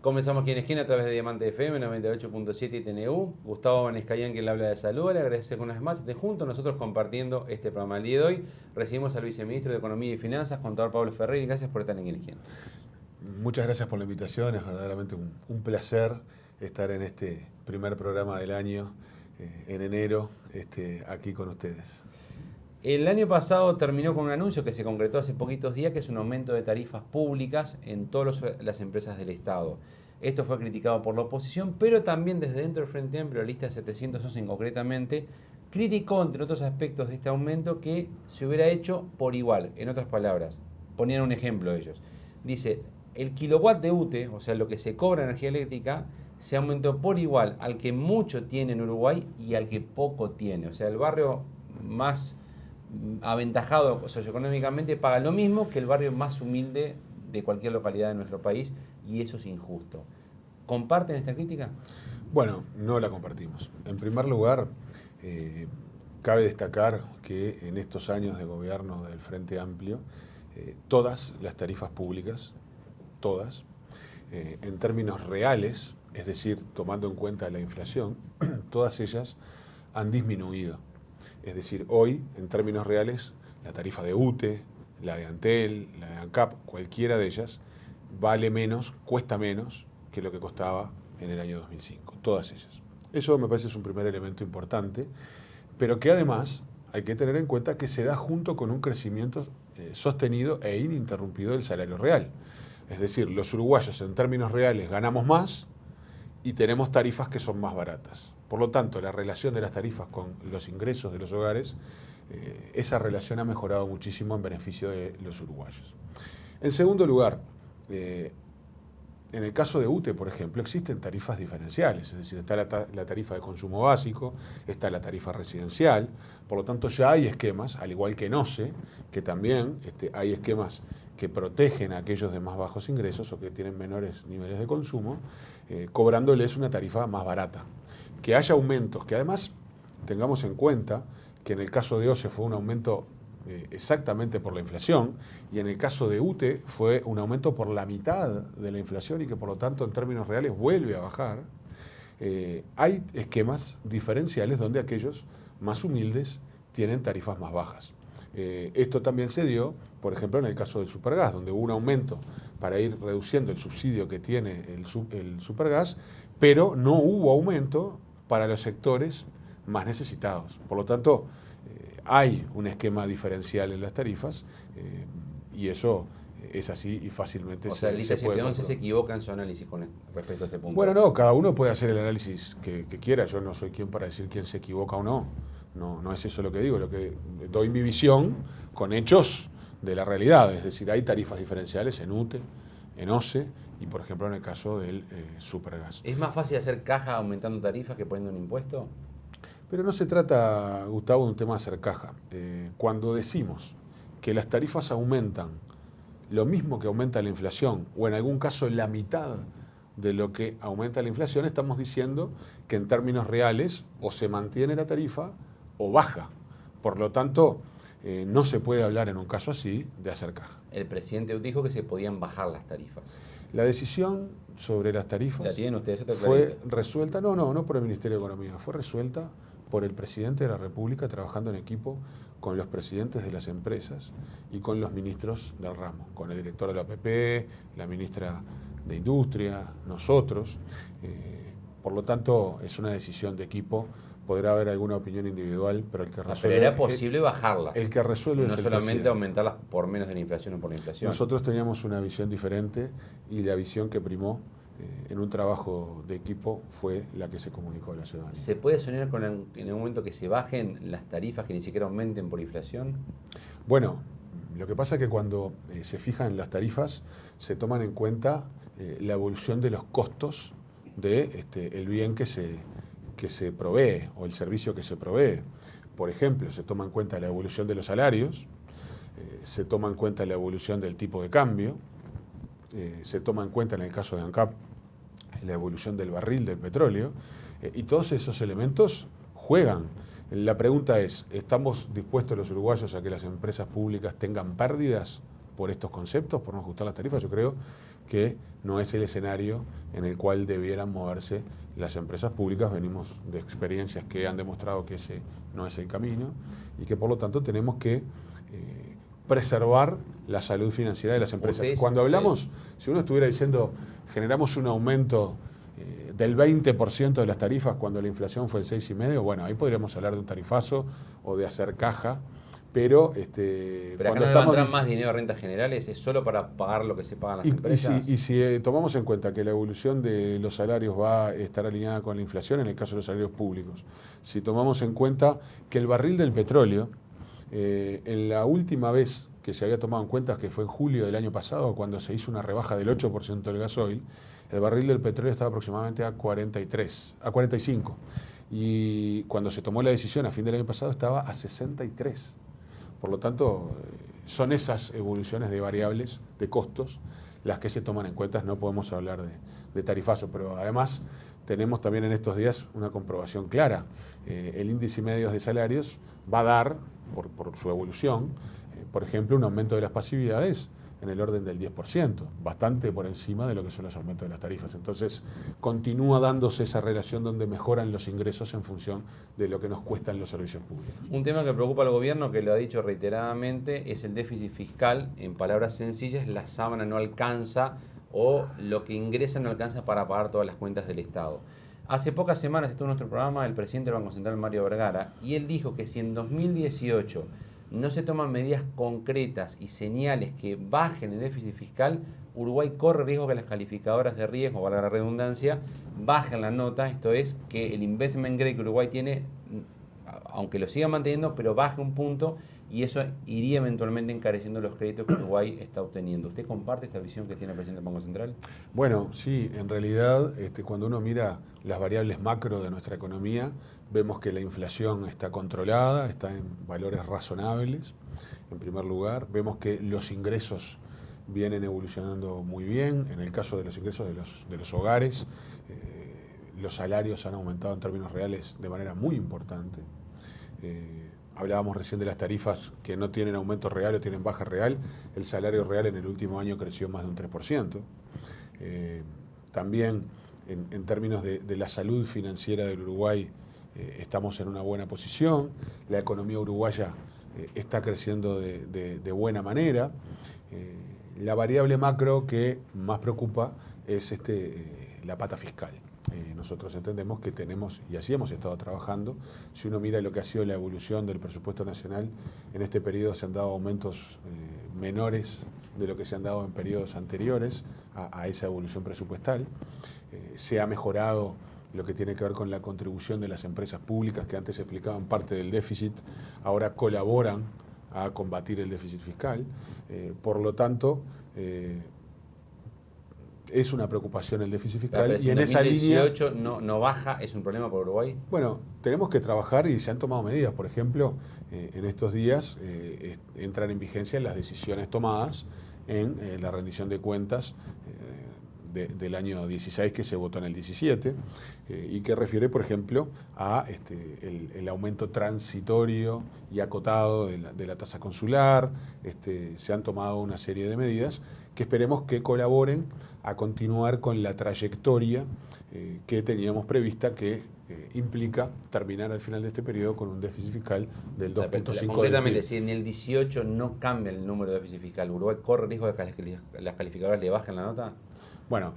Comenzamos aquí en Esquina a través de Diamante FM 98.7 y TNU. Gustavo Vanescayan, quien le habla de salud. Le agradezco una vez más de junto nosotros compartiendo este programa. El día de hoy recibimos al viceministro de Economía y Finanzas, contador Pablo Ferrer, y gracias por estar aquí en Esquina. Muchas gracias por la invitación, es verdaderamente un placer estar en este primer programa del año, en enero, aquí con ustedes. El año pasado terminó con un anuncio que se concretó hace poquitos días, que es un aumento de tarifas públicas en todas las empresas del Estado. Esto fue criticado por la oposición, pero también desde dentro del Frente Amplio, la lista de 711 concretamente, criticó, entre otros aspectos de este aumento, que se hubiera hecho por igual. En otras palabras, ponían un ejemplo ellos. Dice, el kilowatt de UTE, o sea, lo que se cobra en energía eléctrica, se aumentó por igual al que mucho tiene en Uruguay y al que poco tiene. O sea, el barrio más aventajado socioeconómicamente paga lo mismo que el barrio más humilde de cualquier localidad de nuestro país, y eso es injusto. ¿Comparten esta crítica? Bueno, no la compartimos. En primer lugar, cabe destacar que en estos años de gobierno del Frente Amplio, todas las tarifas públicas, todas, en términos reales, es decir, tomando en cuenta la inflación, todas ellas han disminuido. Es decir, hoy, en términos reales, la tarifa de UTE, la de Antel, la de ANCAP, cualquiera de ellas, vale menos, cuesta menos que lo que costaba en el año 2005. Todas ellas. Eso me parece es un primer elemento importante, pero que además hay que tener en cuenta que se da junto con un crecimiento sostenido e ininterrumpido del salario real. Es decir, los uruguayos en términos reales ganamos más y tenemos tarifas que son más baratas. Por lo tanto, la relación de las tarifas con los ingresos de los hogares, esa relación ha mejorado muchísimo en beneficio de los uruguayos. En segundo lugar, en el caso de UTE, por ejemplo, existen tarifas diferenciales, es decir, está la tarifa de consumo básico, está la tarifa residencial, por lo tanto ya hay esquemas, al igual que en OCE, que también hay esquemas que protegen a aquellos de más bajos ingresos o que tienen menores niveles de consumo, cobrándoles una tarifa más barata. Que haya aumentos, que además tengamos en cuenta que en el caso de OCE fue un aumento exactamente por la inflación, y en el caso de UTE fue un aumento por la mitad de la inflación y que por lo tanto en términos reales vuelve a bajar. Hay esquemas diferenciales donde aquellos más humildes tienen tarifas más bajas. Esto también se dio, por ejemplo, en el caso del Supergas, donde hubo un aumento para ir reduciendo el subsidio que tiene el Supergas, pero no hubo aumento para los sectores más necesitados. Por lo tanto, hay un esquema diferencial en las tarifas y eso es así y fácilmente o sea, el se puede 711 se comprobar. equivoca en su análisis con respecto a este punto. Bueno, no, cada uno puede hacer el análisis que quiera. Yo no soy quien para decir quién se equivoca o no. No es eso lo que digo. Lo que doy mi visión con hechos de la realidad. Es decir, hay tarifas diferenciales en UTE, en OCE y, por ejemplo, en el caso del Supergas. ¿Es más fácil hacer caja aumentando tarifas que poniendo un impuesto? Pero no se trata, Gustavo, de un tema de hacer caja. Cuando decimos que las tarifas aumentan lo mismo que aumenta la inflación, o en algún caso la mitad de lo que aumenta la inflación, estamos diciendo que en términos reales o se mantiene la tarifa o baja. Por lo tanto, no se puede hablar en un caso así de hacer caja. El presidente dijo que se podían bajar las tarifas. La decisión sobre las tarifas ¿La tienen ustedes? fue resuelta, no por el Ministerio de Economía, fue resuelta por el presidente de la República trabajando en equipo con los presidentes de las empresas y con los ministros del ramo, con el director de la OPP, la ministra de Industria, nosotros. Por lo tanto, es una decisión de equipo. Podrá haber alguna opinión individual, pero el que resuelve... Pero era posible bajarlas. El que resuelve no es el solamente presidente. aumentarlas por menos de la inflación o por la inflación. Nosotros teníamos una visión diferente y la visión que primó en un trabajo de equipo fue la que se comunicó a la ciudadanía. ¿Se puede soñar con en el momento que se bajen las tarifas, que ni siquiera aumenten por inflación? Bueno, lo que pasa es que cuando se fijan las tarifas se toman en cuenta la evolución de los costos de el bien que se provee o el servicio que se provee. Por ejemplo, se toma en cuenta la evolución de los salarios, se toma en cuenta la evolución del tipo de cambio, se toma en cuenta en el caso de ANCAP la evolución del barril del petróleo, y todos esos elementos juegan. La pregunta es, ¿estamos dispuestos los uruguayos a que las empresas públicas tengan pérdidas por estos conceptos, por no ajustar las tarifas? Yo creo que no es el escenario en el cual debieran moverse las empresas públicas. Venimos de experiencias que han demostrado que ese no es el camino y que por lo tanto tenemos que preservar la salud financiera de las empresas. Ustedes, Cuando hablamos, si uno estuviera diciendo generamos un aumento del 20% de las tarifas cuando la inflación fue el 6,5%, bueno, ahí podríamos hablar de un tarifazo o de hacer caja, pero Pero acá no levantarán más dinero a rentas generales, ¿es solo para pagar lo que se pagan las empresas? Y si tomamos en cuenta que la evolución de los salarios va a estar alineada con la inflación, en el caso de los salarios públicos, si tomamos en cuenta que el barril del petróleo, en la última vez que se había tomado en cuenta, que fue en julio del año pasado, cuando se hizo una rebaja del 8% del gasoil, el barril del petróleo estaba aproximadamente a 45. Y cuando se tomó la decisión a fin del año pasado estaba a 63. Por lo tanto, son esas evoluciones de variables, de costos, las que se toman en cuenta. No podemos hablar de tarifazo, pero además tenemos también en estos días una comprobación clara. El índice medio de salarios va a dar, por su evolución, por ejemplo, un aumento de las pasividades en el orden del 10%, bastante por encima de lo que son los aumentos de las tarifas. Entonces, continúa dándose esa relación donde mejoran los ingresos en función de lo que nos cuestan los servicios públicos. Un tema que preocupa al gobierno, que lo ha dicho reiteradamente, es el déficit fiscal. En palabras sencillas, la sábana no alcanza o lo que ingresa no alcanza para pagar todas las cuentas del Estado. Hace pocas semanas estuvo en nuestro programa el presidente del Banco Central, Mario Vergara, y él dijo que si en 2018 no se toman medidas concretas y señales que bajen el déficit fiscal, Uruguay corre riesgo que las calificadoras de riesgo, valga la redundancia, bajen la nota. Esto es que el investment grade que Uruguay tiene, aunque lo siga manteniendo, pero baje un punto, y eso iría eventualmente encareciendo los créditos que Uruguay está obteniendo. ¿Usted comparte esta visión que tiene el presidente del Banco Central? Bueno, sí, en realidad cuando uno mira las variables macro de nuestra economía, vemos que la inflación está controlada, está en valores razonables, en primer lugar. Vemos que los ingresos vienen evolucionando muy bien. En el caso de los ingresos de los hogares, los salarios han aumentado en términos reales de manera muy importante. Hablábamos recién de las tarifas que no tienen aumento real o tienen baja real. El salario real en el último año creció más de un 3%. También en términos de la salud financiera del Uruguay, estamos en una buena posición. La economía uruguaya está creciendo de buena manera. La variable macro que más preocupa es la pata fiscal. Nosotros entendemos que tenemos, y así hemos estado trabajando, si uno mira lo que ha sido la evolución del presupuesto nacional, en este periodo se han dado aumentos menores de lo que se han dado en periodos anteriores a esa evolución presupuestal. Se ha mejorado lo que tiene que ver con la contribución de las empresas públicas, que antes explicaban parte del déficit, ahora colaboran a combatir el déficit fiscal. Por lo tanto, es una preocupación el déficit fiscal. Pero y en esa línea 2018 no baja, ¿es un problema para Uruguay? Bueno, tenemos que trabajar y se han tomado medidas. Por ejemplo, en estos días entran en vigencia las decisiones tomadas en la rendición de cuentas del año 16 que se votó en el 17 y que refiere, por ejemplo, a el aumento transitorio y acotado de la tasa consular. Se han tomado una serie de medidas que esperemos que colaboren a continuar con la trayectoria que teníamos prevista, que implica terminar al final de este periodo con un déficit fiscal del 2.5%. Concretamente, si en el 18 no cambia el número de déficit fiscal, ¿Uruguay corre riesgo de que las calificadoras le bajen la nota? Bueno,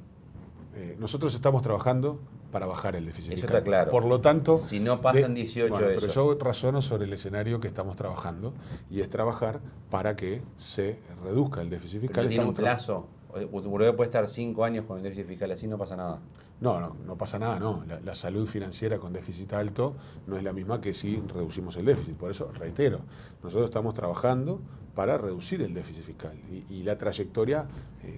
nosotros estamos trabajando para bajar el déficit fiscal. Eso está claro. Por lo tanto, si no pasa en 18 bueno, eso. pero yo razono sobre el escenario que estamos trabajando, y es trabajar para que se reduzca el déficit fiscal. ¿Pero tiene un plazo? Uruguay puede estar 5 años con el déficit fiscal así, no pasa nada. No pasa nada, no. La salud financiera con déficit alto no es la misma que si reducimos el déficit. Por eso, reitero, nosotros estamos trabajando para reducir el déficit fiscal y la trayectoria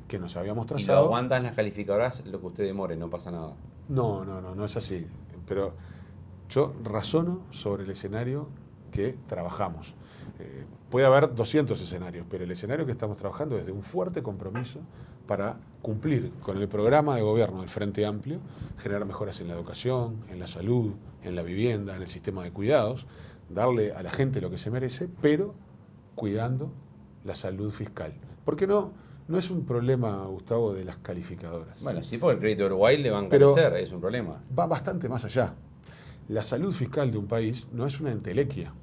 que nos habíamos trazado. ¿Y lo aguantan las calificadoras lo que usted demore? No pasa nada. No es así. Pero yo razono sobre el escenario que trabajamos. Puede haber 200 escenarios, pero el escenario que estamos trabajando es de un fuerte compromiso para cumplir con el programa de gobierno del Frente Amplio, generar mejoras en la educación, en la salud, en la vivienda, en el sistema de cuidados, darle a la gente lo que se merece, pero cuidando la salud fiscal. ¿Por qué no No es un problema, Gustavo, de las calificadoras. Bueno, sí, porque el crédito de Uruguay le va a Pero encarecer, es un problema. va bastante más allá. La salud fiscal de un país no es una entelequia.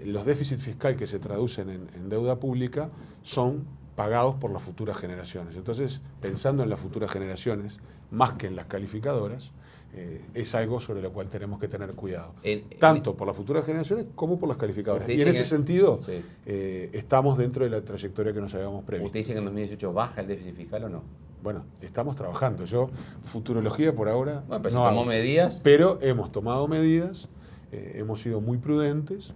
Los déficits fiscales que se traducen en deuda pública son pagados por las futuras generaciones. Entonces, pensando en las futuras generaciones, más que en las calificadoras, es algo sobre lo cual tenemos que tener cuidado. Tanto por las futuras generaciones como por las calificadoras. Y en ese sentido, sí, estamos dentro de la trayectoria que nos habíamos previsto. ¿Usted dice que en 2018 baja el déficit fiscal o no? Bueno, estamos trabajando. Yo, futurología por ahora, bueno, pero no se tomó medidas. Pero hemos tomado medidas, hemos sido muy prudentes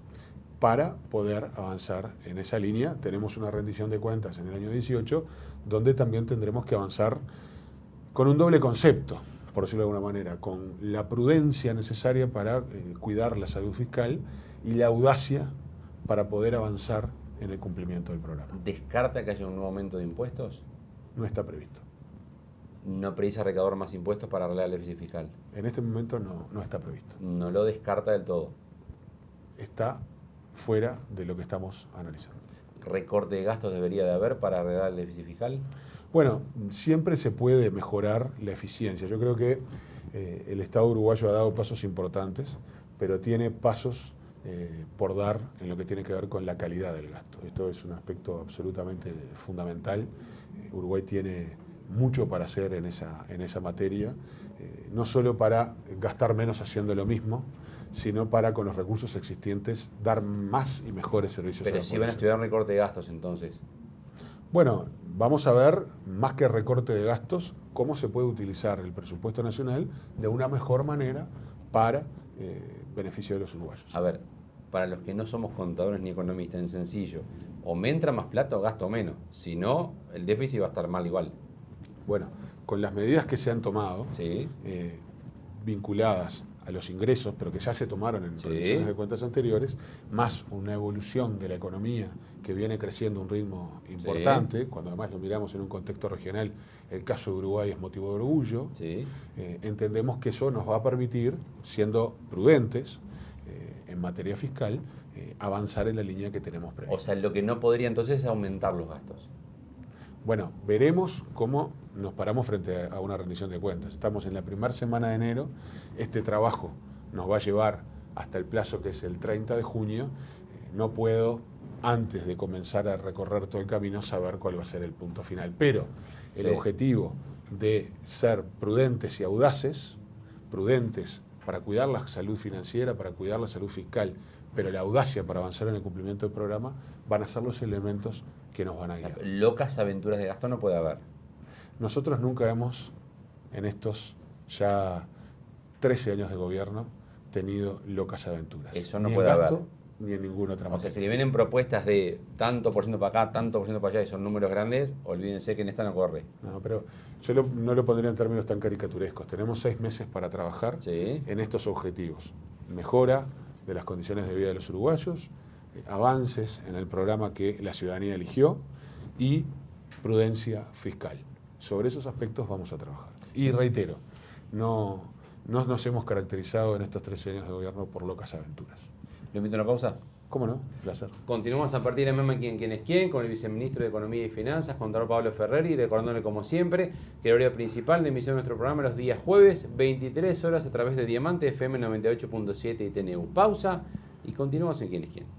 para poder avanzar en esa línea. Tenemos una rendición de cuentas en el año 18, donde también tendremos que avanzar con un doble concepto, por decirlo de alguna manera, con la prudencia necesaria para cuidar la salud fiscal y la audacia para poder avanzar en el cumplimiento del programa. ¿Descarta que haya un nuevo aumento de impuestos? No está previsto. ¿No precisa recaudar más impuestos para arreglar el déficit fiscal? En este momento no está previsto. ¿No lo descarta del todo? Está fuera de lo que estamos analizando. ¿Recorte de gastos debería de haber para arreglar el déficit fiscal? Bueno, siempre se puede mejorar la eficiencia. Yo creo que el Estado uruguayo ha dado pasos importantes, pero tiene pasos por dar en lo que tiene que ver con la calidad del gasto. Esto es un aspecto absolutamente fundamental. Uruguay tiene mucho para hacer en esa materia, no solo para gastar menos haciendo lo mismo, sino para, con los recursos existentes, dar más y mejores servicios a la población. Pero si van a estudiar un recorte de gastos, entonces. Bueno, vamos a ver, más que recorte de gastos, cómo se puede utilizar el presupuesto nacional de una mejor manera para beneficio de los uruguayos. A ver, para los que no somos contadores ni economistas, en sencillo, o me entra más plata o gasto menos, si no, el déficit va a estar mal igual. Bueno, con las medidas que se han tomado, sí, vinculadas a los ingresos, pero que ya se tomaron en rendiciones de cuentas anteriores, más una evolución de la economía que viene creciendo a un ritmo importante, cuando además lo miramos en un contexto regional, el caso de Uruguay es motivo de orgullo, entendemos que eso nos va a permitir, siendo prudentes en materia fiscal, avanzar en la línea que tenemos prevista. O sea, lo que no podría entonces es aumentar los gastos. Bueno, veremos cómo nos paramos frente a una rendición de cuentas. Estamos en la primera semana de enero, este trabajo nos va a llevar hasta el plazo que es el 30 de junio. No puedo, antes de comenzar a recorrer todo el camino, saber cuál va a ser el punto final. Pero el objetivo de ser prudentes y audaces, prudentes para cuidar la salud financiera, para cuidar la salud fiscal, pero la audacia para avanzar en el cumplimiento del programa, van a ser los elementos que nos van a guiar. Locas aventuras de gasto no puede haber. Nosotros nunca hemos, en estos ya 13 años de gobierno, tenido locas aventuras. Eso no puede haber. Ni en ninguna otra materia. O sea, si le vienen propuestas de tanto por ciento para acá, tanto por ciento para allá, y son números grandes, olvídense que en esta no corre. No, pero yo no lo pondría en términos tan caricaturescos. Tenemos 6 meses para trabajar en estos objetivos. Mejora de las condiciones de vida de los uruguayos, avances en el programa que la ciudadanía eligió y prudencia fiscal. Sobre esos aspectos vamos a trabajar. Y reitero, no nos hemos caracterizado en estos 13 años de gobierno por locas aventuras. ¿Lo invito a una pausa? ¿Cómo no? Placer. Continuamos a partir de Mema Quién es quién, con el viceministro de Economía y Finanzas, contador Pablo Ferreri, recordándole como siempre que el horario principal de emisión de nuestro programa los días jueves, 23 horas a través de Diamante FM 98.7 y TNU. Pausa y continuamos en Quién es quién.